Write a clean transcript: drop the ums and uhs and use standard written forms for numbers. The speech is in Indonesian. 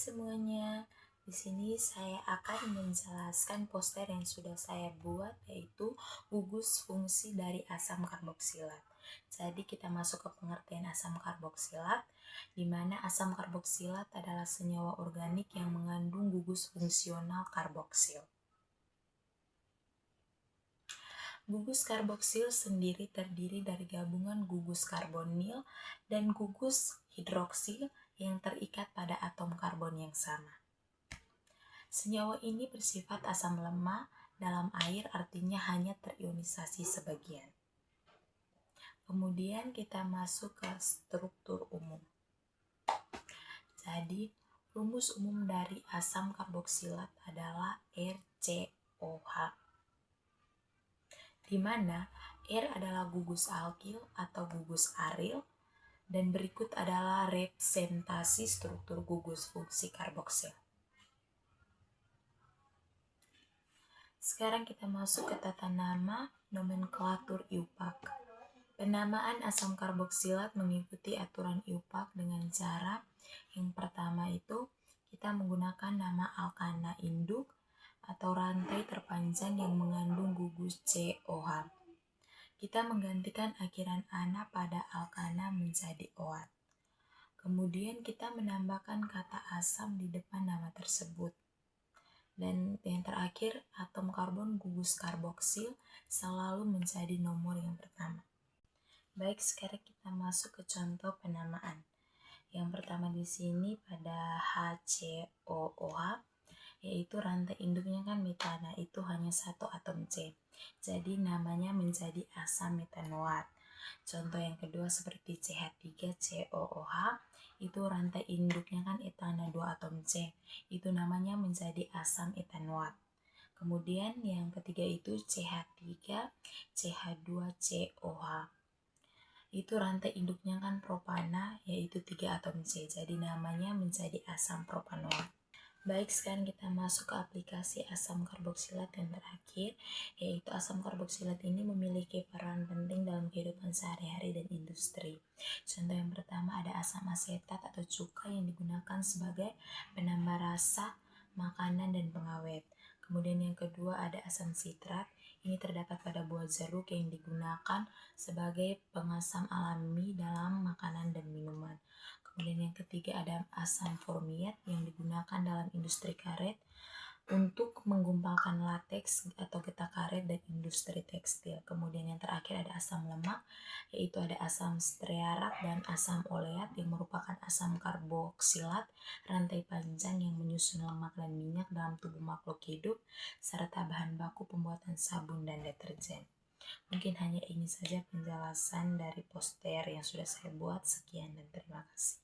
semuanya, di sini saya akan menjelaskan poster yang sudah saya buat, yaitu gugus fungsi dari asam karboksilat. Jadi kita masuk ke pengertian asam karboksilat, di mana asam karboksilat adalah senyawa organik yang mengandung gugus fungsional karboksil. Gugus karboksil sendiri terdiri dari gabungan gugus karbonil dan gugus hidroksil yang terikat pada atom karbon yang sama. Senyawa ini bersifat asam lemah dalam air, artinya hanya terionisasi sebagian. Kemudian kita masuk ke struktur umum. Jadi, rumus umum dari asam karboksilat adalah RCOH, di mana R adalah gugus alkil atau gugus aril, dan berikut adalah representasi struktur gugus fungsi karboksil. Sekarang kita masuk ke tata nama nomenklatur IUPAC. Penamaan asam karboksilat mengikuti aturan IUPAC dengan cara yang pertama itu kita menggunakan nama alkana induk atau rantai terpanjang yang mengandung gugus COH. Kita menggantikan akhiran ana pada alkana menjadi OAT. Kemudian kita menambahkan kata asam di depan nama tersebut. Dan yang terakhir, atom karbon gugus karboksil selalu menjadi nomor yang pertama. Baik, sekarang kita masuk ke contoh penamaan. Yang pertama di sini pada HCOOH, yaitu rantai induknya kan metana, itu hanya satu atom C. Jadi namanya menjadi asam metanoat. Contoh yang kedua seperti CH3COOH, itu rantai induknya kan etana 2 atom C. Itu namanya menjadi asam etanoat. Kemudian yang ketiga itu CH3CH2COH. Itu rantai induknya kan propana, yaitu 3 atom C. Jadi namanya menjadi asam propanoat. Baik, sekarang kita masuk ke aplikasi asam karboksilat yang terakhir, yaitu asam karboksilat ini memiliki peran penting dalam kehidupan sehari-hari dan industri. Contoh yang pertama ada asam asetat atau cuka yang digunakan sebagai penambah rasa makanan dan pengawet. Kemudian yang kedua ada asam sitrat, ini terdapat pada buah jeruk yang digunakan sebagai pengasam alami dalam makanan dan minuman. Kemudian yang ketiga ada asam formiat yang digunakan dalam industri karet untuk menggumpalkan lateks atau getah karet dan industri tekstil. Kemudian yang terakhir ada asam lemak, yaitu ada asam stearat dan asam oleat yang merupakan asam karboksilat rantai panjang yang menyusun lemak dan minyak dalam tubuh makhluk hidup serta bahan baku pembuatan sabun dan deterjen. Mungkin hanya ini saja penjelasan dari poster yang sudah saya buat. Sekian dan terima kasih.